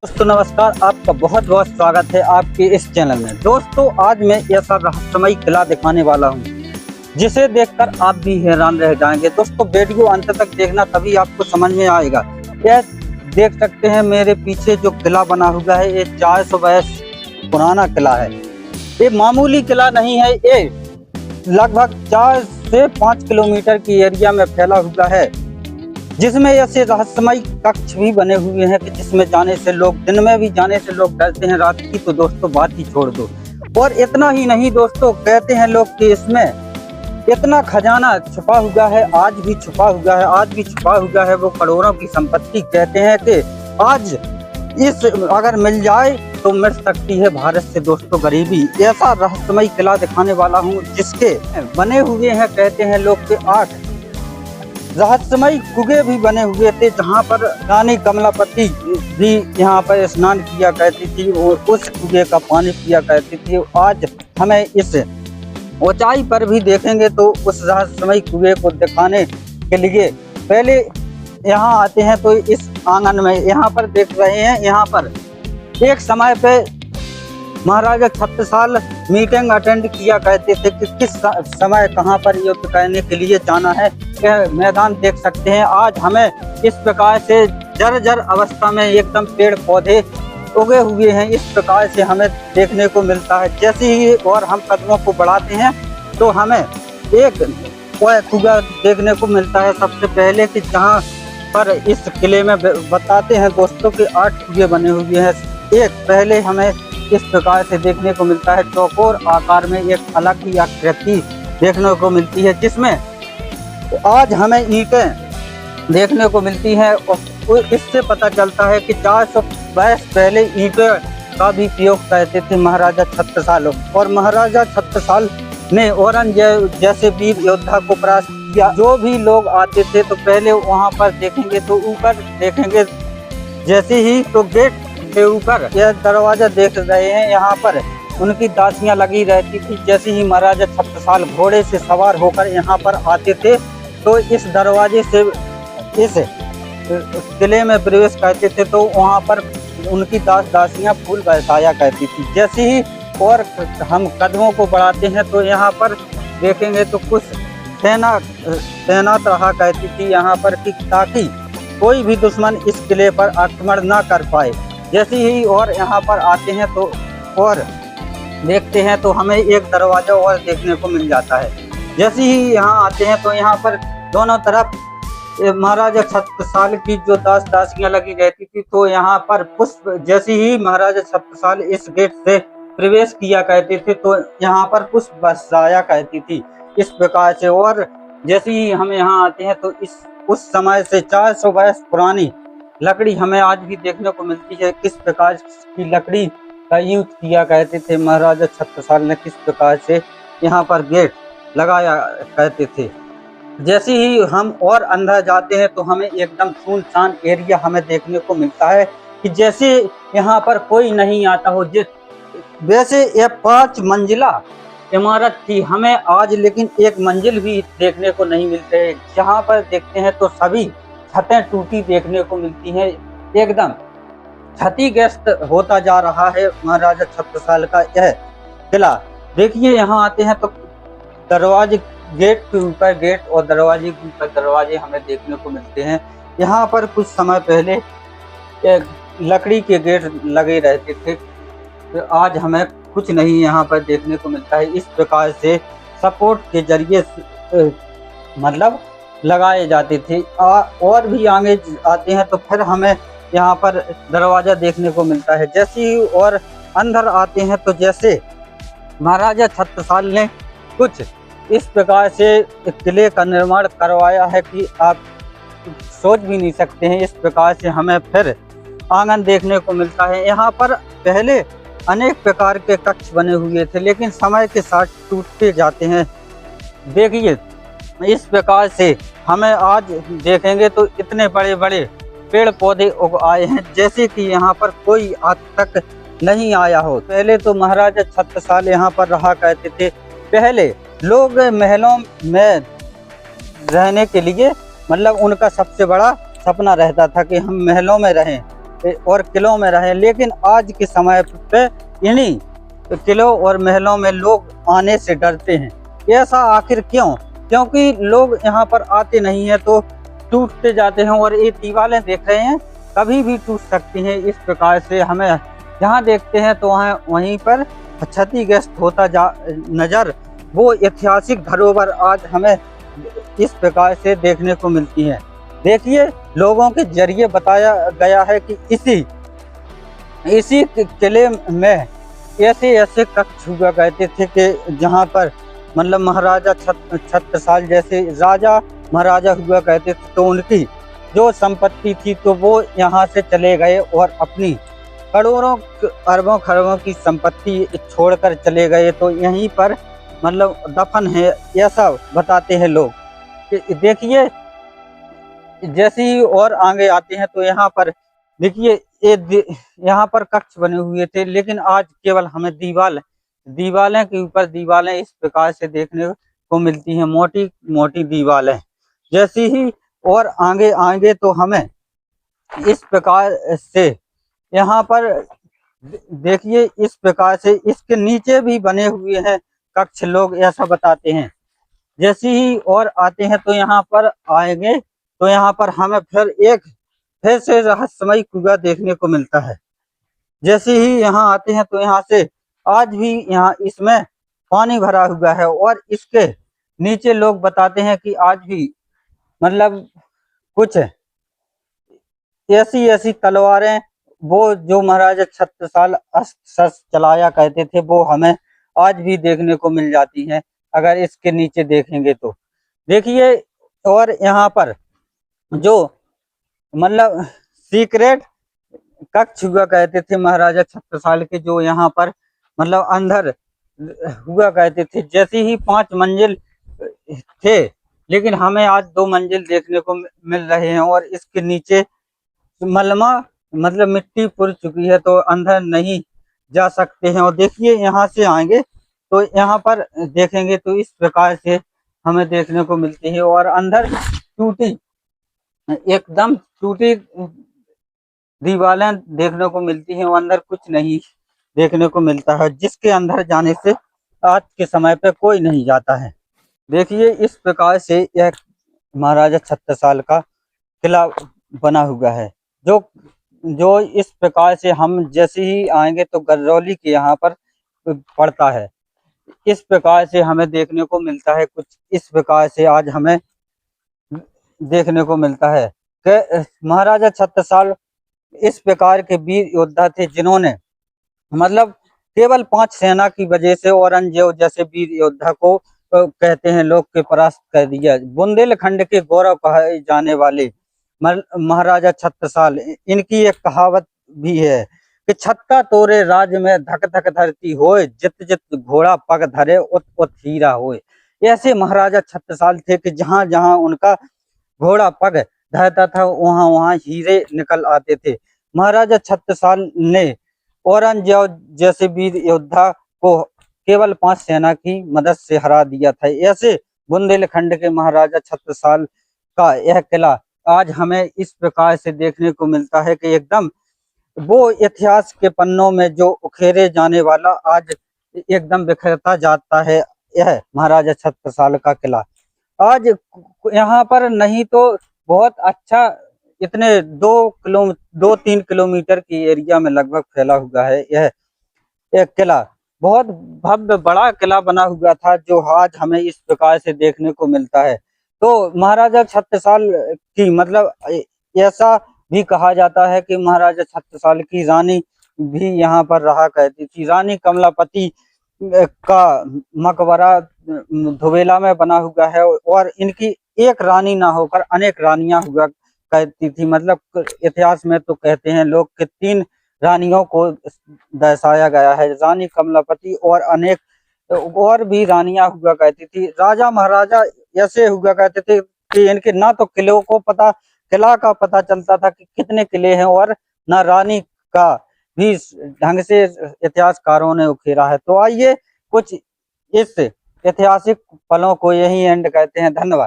दोस्तों नमस्कार, आपका बहुत बहुत स्वागत है आपके इस चैनल में। दोस्तों आज मैं ऐसा रहस्यमयी किला दिखाने वाला हूं जिसे देखकर आप भी हैरान रह जाएंगे। दोस्तों वीडियो अंत तक देखना, तभी आपको समझ में आएगा। यह देख सकते हैं मेरे पीछे जो किला बना हुआ है, ये 400 वर्ष पुराना किला है। ये मामूली किला नहीं है, ये लगभग 4 से 5 किलोमीटर की एरिया में फैला हुआ है, जिसमें ऐसे रहस्यमयी कक्ष भी बने हुए हैं कि जिसमें जाने से लोग, दिन में भी जाने से लोग डरते हैं, रात की तो दोस्तों बात ही छोड़ दो। और इतना ही नहीं दोस्तों, कहते हैं लोग कि इसमें इतना खजाना छुपा हुआ है, आज भी छुपा हुआ है, आज भी छुपा हुआ है। वो करोड़ों की संपत्ति, कहते हैं कि आज इस अगर मिल जाए तो मिट सकती है भारत से दोस्तों गरीबी। ऐसा रहस्यमयी किला दिखाने वाला हूँ जिसके बने हुए हैं, कहते हैं लोग के 8 रहस्यमयी कुएं भी बने हुए थे, जहाँ पर रानी कमलापति भी यहाँ पर स्नान किया करती थी और उस कुएं का पानी पिया करती थी। आज हमें इस ऊंचाई पर भी देखेंगे तो उस रहस्यमयी कुएं को दिखाने के लिए पहले यहाँ आते हैं। तो इस आंगन में यहाँ पर देख रहे हैं, यहाँ पर एक समय पे महाराजा छत्रसाल मीटिंग अटेंड किया करते थे कि किस समय कहाँ पर युद्ध करने के लिए जाना है। यह मैदान देख सकते हैं। आज हमें इस प्रकार से जर्जर अवस्था में एकदम पेड़ पौधे उगे हुए हैं, इस प्रकार से हमें देखने को मिलता है। जैसे ही और हम कदमों को बढ़ाते हैं तो हमें एक कुआं देखने को मिलता है सबसे पहले, कि जहाँ पर इस किले में बताते हैं दोस्तों कि 8 कुएं बने हुए हैं। एक पहले हमें इस प्रकार से देखने को मिलता है, चौकोर आकार में एक अलग ही आकृति देखने को मिलती है, जिसमें आज हमें ईंटें देखने को मिलती हैं। और इससे पता चलता है कि 400 वर्ष पहले ईंटें का भी प्रयोग करते थे महाराजा छत्रसाल। और महाराजा छत्रसाल ने औरंगजेब जैसे वीर योद्धा को परास्त किया। जो भी लोग आते थे तो पहले वहां पर देखेंगे तो ऊपर देखेंगे, जैसे ही तो गेट के ऊपर यह दरवाजा देख रहे हैं, यहाँ पर उनकी दासियां लगी रहती थी। जैसे ही महाराजा छत्रसाल घोड़े से सवार होकर यहाँ पर आते थे तो इस दरवाजे से इस किले में प्रवेश करते थे, तो वहाँ पर उनकी दासियां फूल बरसाया करती थी। जैसे ही और हम कदमों को बढ़ाते हैं तो यहाँ पर देखेंगे तो कुछ तैनात रहा करती थी यहाँ पर, ताकि कोई भी दुश्मन इस किले पर आक्रमण ना कर पाए। जैसे ही और यहाँ पर आते हैं तो और देखते हैं तो हमें एक दरवाजा और देखने को मिल जाता है। जैसे ही यहाँ आते हैं तो यहाँ पर दोनों तरफ महाराजा छत्रसाल की जो दासियां लगी रहती थी, तो यहाँ पर पुष्प, जैसे ही महाराजा छत्रसाल इस गेट से प्रवेश किया करते थे तो यहाँ पर पुष्प बरसाया करती थी इस प्रकार से। और जैसे ही हम यहाँ आते हैं तो उस समय से 400 वर्ष पुरानी लकड़ी हमें आज भी देखने को मिलती है। किस प्रकार की लकड़ी का यूज किया करते थे महाराजा छत्रसाल ने, किस प्रकार से यहाँ पर गेट लगाया करते थे। जैसे ही हम और अंदर जाते हैं तो हमें एकदम सुनसान एरिया हमें देखने को मिलता है, कि जैसे यहाँ पर कोई नहीं आता हो। वैसे यह 5 मंजिला इमारत थी, हमें आज लेकिन एक मंजिल भी देखने को नहीं मिलते है। जहाँ पर देखते हैं तो सभी छतें टूटी देखने को मिलती हैं, एकदम क्षतिग्रस्त होता जा रहा है महाराजा छत्रसाल का यह किला। देखिए यहाँ आते हैं तो दरवाजे, गेट के ऊपर गेट और दरवाजे के ऊपर दरवाजे हमें देखने को मिलते हैं। यहाँ पर कुछ समय पहले लकड़ी के गेट लगे रहते थे, तो आज हमें कुछ नहीं यहाँ पर देखने को मिलता है। इस प्रकार से सपोर्ट के जरिए मतलब लगाए जाते थे। और भी आगे आते हैं तो फिर हमें यहाँ पर दरवाजा देखने को मिलता है। जैसे ही और अंदर आते हैं तो जैसे महाराजा छत्रसाल ने कुछ इस प्रकार से किले का निर्माण करवाया है कि आप सोच भी नहीं सकते हैं। इस प्रकार से हमें फिर आंगन देखने को मिलता है। यहाँ पर पहले अनेक प्रकार के कक्ष बने हुए थे, लेकिन समय के साथ टूटते जाते हैं। देखिए इस प्रकार से हमें आज देखेंगे तो इतने बड़े बड़े पेड़ पौधे उग आए हैं, जैसे कि यहाँ पर कोई आज तक नहीं आया हो। पहले तो महाराजा छत्रसाल यहाँ पर रहा करते थे। पहले लोग महलों में रहने के लिए, मतलब उनका सबसे बड़ा सपना रहता था कि हम महलों में रहें, और किलों में रहे, लेकिन आज के समय पे इन्हीं किलों और महलों में लोग आने से डरते हैं। ऐसा आखिर क्यों? क्योंकि लोग यहाँ पर आते नहीं हैं तो टूटते जाते हैं, और ये दीवारें देख रहे हैं कभी भी टूट सकती हैं। इस प्रकार से हमें जहाँ देखते हैं तो वहीं पर क्षतिग्रस्त होता नजर वो ऐतिहासिक धरोहर आज हमें इस प्रकार से देखने को मिलती है। देखिए, लोगों के जरिए बताया गया है कि इसी किले में ऐसे कक्ष हुआ करते थे कि जहाँ पर मतलब महाराजा छत्रसाल जैसे राजा महाराजा हुआ करते थे, तो उनकी जो संपत्ति थी तो वो यहाँ से चले गए और अपनी करोड़ों अरबों खरबों की संपत्ति छोड़कर चले गए। तो यहीं पर मतलब दफन है, ऐसा बताते हैं लोग। देखिए, जैसे ही और आगे आते हैं तो यहाँ पर देखिए यहाँ पर कक्ष बने हुए थे, लेकिन आज केवल हमें दीवालें के ऊपर दीवालें इस प्रकार से देखने को मिलती हैं, मोटी मोटी दीवालें। जैसे ही और आगे आएंगे तो हमें इस प्रकार से यहाँ पर देखिए, इस प्रकार से इसके नीचे भी बने हुए हैं कक्ष, लोग ऐसा बताते हैं। जैसे ही और आते हैं तो यहाँ पर आएंगे तो यहाँ पर हमें फिर से रहस्यमयी कुआं देखने को मिलता है। जैसे ही यहाँ आते हैं तो यहाँ से आज भी यहाँ इसमें पानी भरा हुआ है, और इसके नीचे लोग बताते हैं कि आज भी मतलब कुछ ऐसी तलवारें वो जो महाराजा छत्रसाल अस्त्र शस्त्र चलाया करते थे वो हमें आज भी देखने को मिल जाती हैं, अगर इसके नीचे देखेंगे तो। देखिए, और यहाँ पर जो मतलब सीक्रेट कक्ष हुआ कहते थे महाराजा छत्रसाल के, जो यहाँ पर मतलब अंदर हुआ कहते थे। जैसे ही 5 मंजिल थे, लेकिन हमें आज 2 मंजिल देखने को मिल रहे हैं, और इसके नीचे मलमा मतलब मिट्टी पुर चुकी है, तो अंदर नहीं जा सकते हैं। और देखिए, यहाँ से आएंगे तो यहाँ पर देखेंगे तो इस प्रकार से हमें देखने को मिलती है, और अंदर एकदम टूटी दीवारें देखने को मिलती हैं, और अंदर कुछ नहीं देखने को मिलता है, जिसके अंदर जाने से आज के समय पे कोई नहीं जाता है। देखिए, इस प्रकार से यह महाराजा छत्रसाल का किला बना हुआ है, जो इस प्रकार से हम जैसे ही आएंगे तो गरौली के यहाँ पर पड़ता है। इस प्रकार से हमें देखने को मिलता है, कुछ इस प्रकार से आज हमें देखने को मिलता है कि महाराजा छत्रसाल इस प्रकार के वीर योद्धा थे, जिन्होंने मतलब केवल 5 सेना की वजह से औरंगजेब जैसे वीर योद्धा को कहते हैं लोग के परास्त कर दिया। बुंदेलखंड के गौरव कहे जाने वाले महाराजा छत्रसाल, इनकी एक कहावत भी है कि छत्ता तोरे राज में धक धक धरती होए, जित जित घोड़ा पग धरे उत उत हीरा होए। ऐसे महाराजा छत्रसाल थे कि जहां जहां उनका घोड़ा पग धरता था वहां वहां हीरे निकल आते थे। महाराजा छत्रसाल ने औरंगजेब जैसे वीर योद्धा को केवल 5 सेना की मदद से हरा दिया था। ऐसे बुंदेलखंड के महाराजा छत्रसाल का यह किला आज हमें इस प्रकार से देखने को मिलता है कि एकदम वो इतिहास के पन्नों में जो उखेरे जाने वाला आज एकदम बिखरता जाता है, यह महाराजा छत्रसाल का किला। आज यहाँ पर नहीं तो बहुत अच्छा इतने 2-3 किलोमीटर की एरिया में लगभग फैला हुआ है यह एक किला। बहुत भव्य बड़ा किला बना हुआ था, जो आज हमें इस प्रकार से देखने को मिलता है। तो महाराजा छत्रसाल की मतलब ऐसा भी कहा जाता है कि महाराजा छत्रसाल की रानी भी यहाँ पर रहा करती थी। रानी कमलापति का मकबरा धोबेला में बना हुआ है, और इनकी एक रानी ना होकर अनेक रानियां हुआ करती थी। मतलब इतिहास में तो कहते हैं लोग कि 3 रानियों को दर्शाया गया है, रानी कमलापति और अनेक और भी रानियां हुआ करती थी। राजा महाराजा ऐसे हुआ करते थे कि इनके ना तो किला का पता चलता था कि कितने किले हैं, और ना रानी का भी ढंग से इतिहासकारों ने उखेरा है। तो आइए कुछ इस ऐतिहासिक पलों को यही एंड कहते हैं। धन्यवाद।